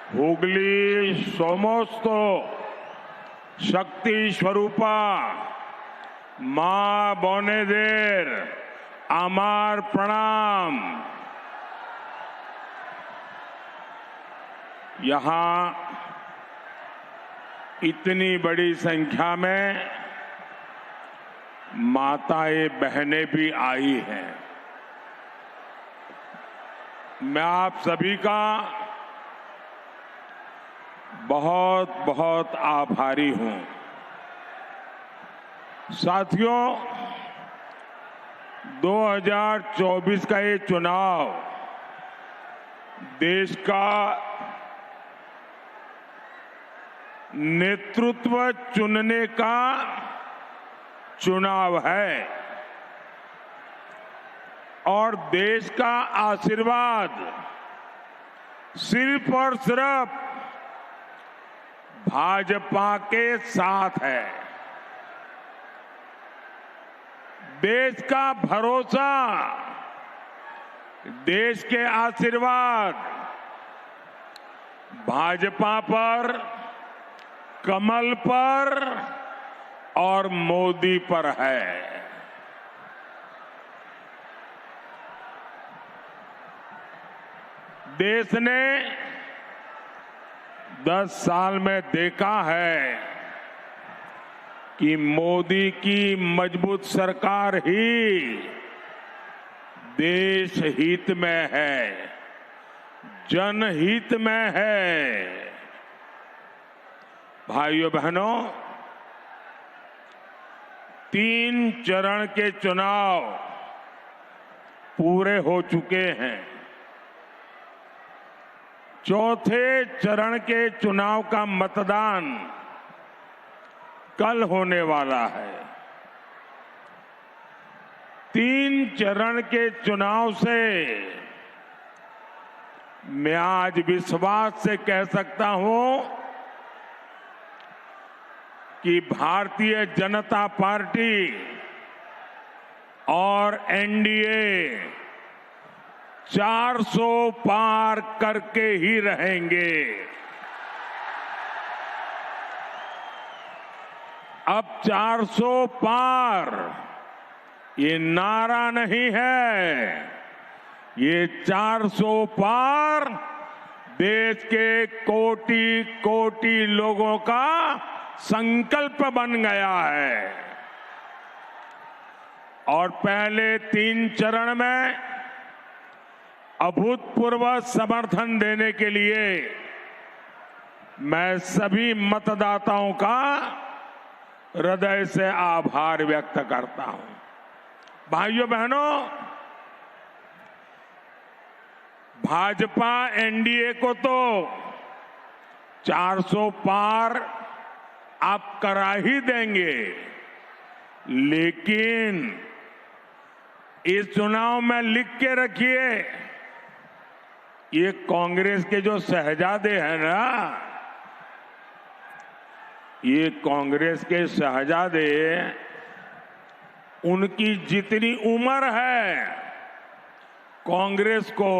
हुगली सोमोस्तो शक्ति स्वरूपा मां बोनेदेर आमार प्रणाम। यहां इतनी बड़ी संख्या में माताएं बहनें भी आई हैं। मैं आप सभी का बहुत बहुत आभारी हूं। साथियों, 2024 का ये चुनाव देश का नेतृत्व चुनने का चुनाव है और देश का आशीर्वाद सिर्फ और सिर्फ भाजपा के साथ है। देश का भरोसा, देश के आशीर्वाद भाजपा पर, कमल पर और मोदी पर है। देश ने 10 साल में देखा है कि मोदी की मजबूत सरकार ही देश हित में है, जनहित में है। भाइयों बहनों, 3 चरण के चुनाव पूरे हो चुके हैं। चौथे चरण के चुनाव का मतदान कल होने वाला है। 3 चरण के चुनाव से मैं आज विश्वास से कह सकता हूं कि भारतीय जनता पार्टी और एनडीए 400 पार करके ही रहेंगे। अब 400 पार ये नारा नहीं है, ये 400 पार देश के कोटि कोटि लोगों का संकल्प बन गया है। और पहले 3 चरण में अभूतपूर्व समर्थन देने के लिए मैं सभी मतदाताओं का हृदय से आभार व्यक्त करता हूं। भाइयों बहनों, भाजपा एनडीए को तो 400 पार आप करा ही देंगे, लेकिन इस चुनाव में लिख के रखिए, ये कांग्रेस के जो शहजादे हैं ना, ये कांग्रेस के शहजादे, उनकी जितनी उम्र है कांग्रेस को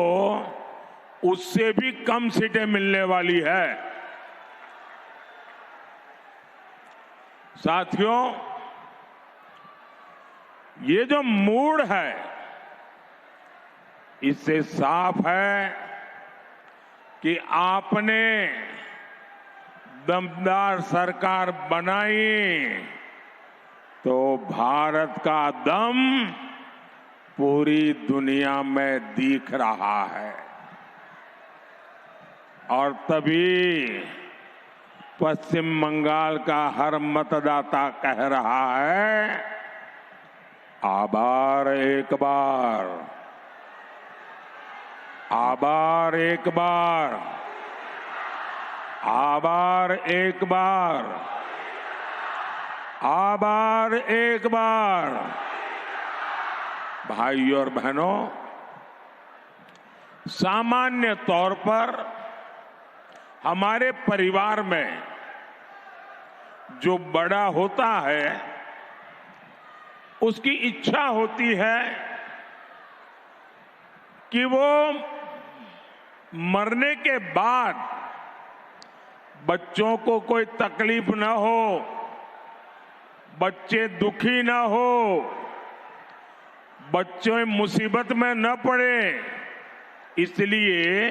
उससे भी कम सीटें मिलने वाली है। साथियों, ये जो मूड है इससे साफ है कि आपने दमदार सरकार बनाई तो भारत का दम पूरी दुनिया में दिख रहा है। और तभी पश्चिम बंगाल का हर मतदाता कह रहा है, आभार एक बार, आभार एक बार, आभार एक बार, आभार एक बार। भाइयों और बहनों, सामान्य तौर पर हमारे परिवार में जो बड़ा होता है उसकी इच्छा होती है कि वो मरने के बाद बच्चों को कोई तकलीफ न हो, बच्चे दुखी न हो, बच्चे मुसीबत में न पड़े, इसलिए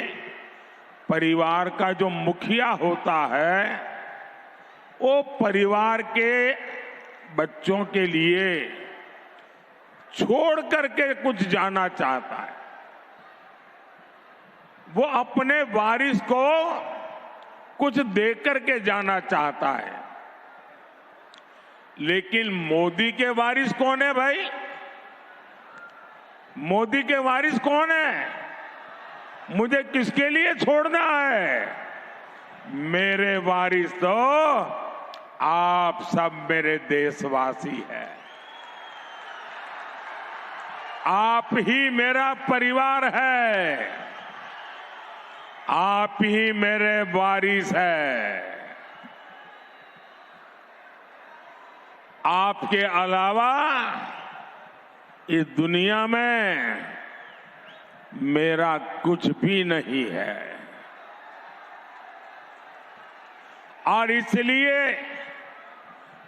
परिवार का जो मुखिया होता है वो परिवार के बच्चों के लिए छोड़ करके कुछ जाना चाहता है। वो अपने वारिस को कुछ दे करके जाना चाहता है। लेकिन मोदी के वारिस कौन है भाई? मोदी के वारिस कौन है? मुझे किसके लिए छोड़ना है? मेरे वारिस तो आप सब मेरे देशवासी हैं। आप ही मेरा परिवार है, आप ही मेरे वारिस हैं। आपके अलावा इस दुनिया में मेरा कुछ भी नहीं है। और इसलिए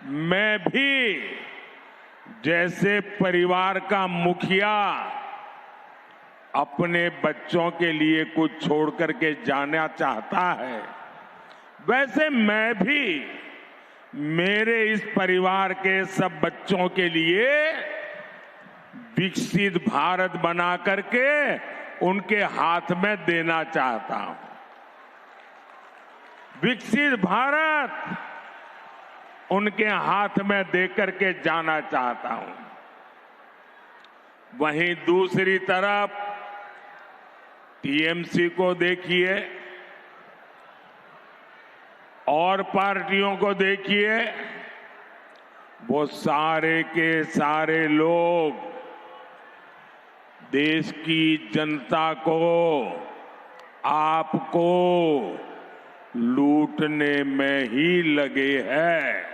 मैं भी जैसे परिवार का मुखिया अपने बच्चों के लिए कुछ छोड़ करके जाना चाहता है, वैसे मैं भी मेरे इस परिवार के सब बच्चों के लिए विकसित भारत बना करके उनके हाथ में देना चाहता हूं। विकसित भारत उनके हाथ में दे करके जाना चाहता हूं। वहीं दूसरी तरफ टीएमसी को देखिए और पार्टियों को देखिए, वो सारे के सारे लोग देश की जनता को, आपको लूटने में ही लगे हैं।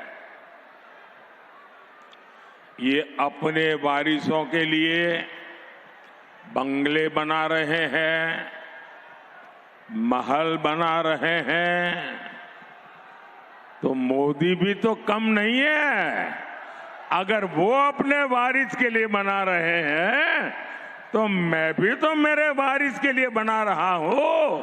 ये अपने वारिसों के लिए बंगले बना रहे हैं, महल बना रहे हैं, तो मोदी भी तो कम नहीं है। अगर वो अपने वारिस के लिए बना रहे हैं तो मैं भी तो मेरे वारिस के लिए बना रहा हूं।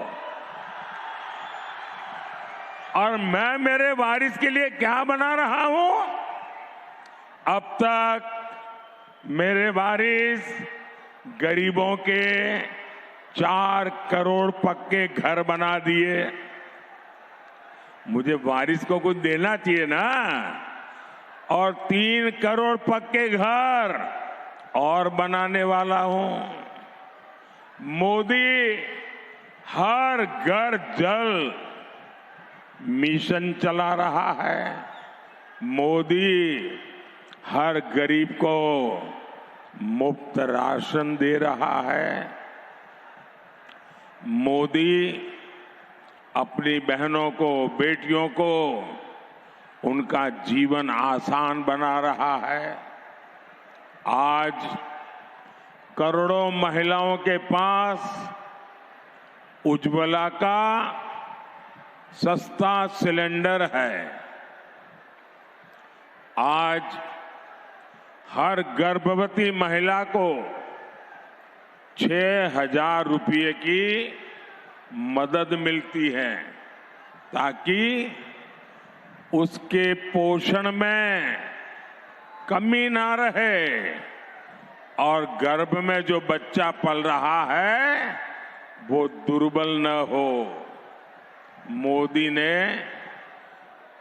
और मैं मेरे वारिस के लिए क्या बना रहा हूं? अब तक मेरे वारिस गरीबों के 4 करोड़ पक्के घर बना दिए। मुझे वारिस को कुछ देना चाहिए ना। और 3 करोड़ पक्के घर और बनाने वाला हूं। मोदी हर घर जल मिशन चला रहा है। मोदी हर गरीब को मुफ्त राशन दे रहा है। मोदी अपनी बहनों को, बेटियों को उनका जीवन आसान बना रहा है। आज करोड़ों महिलाओं के पास उज्ज्वला का सस्ता सिलेंडर है। आज हर गर्भवती महिला को 6,000 रुपये की मदद मिलती है ताकि उसके पोषण में कमी ना रहे और गर्भ में जो बच्चा पल रहा है वो दुर्बल न हो। मोदी ने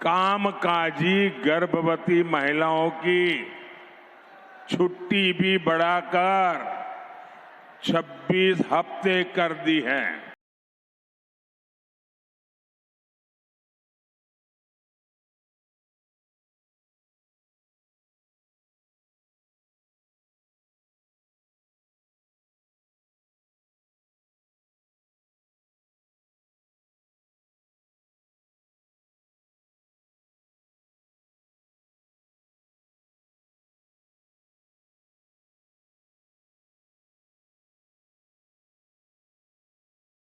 कामकाजी गर्भवती महिलाओं की छुट्टी भी बढ़ाकर 26 हफ्ते कर दी है।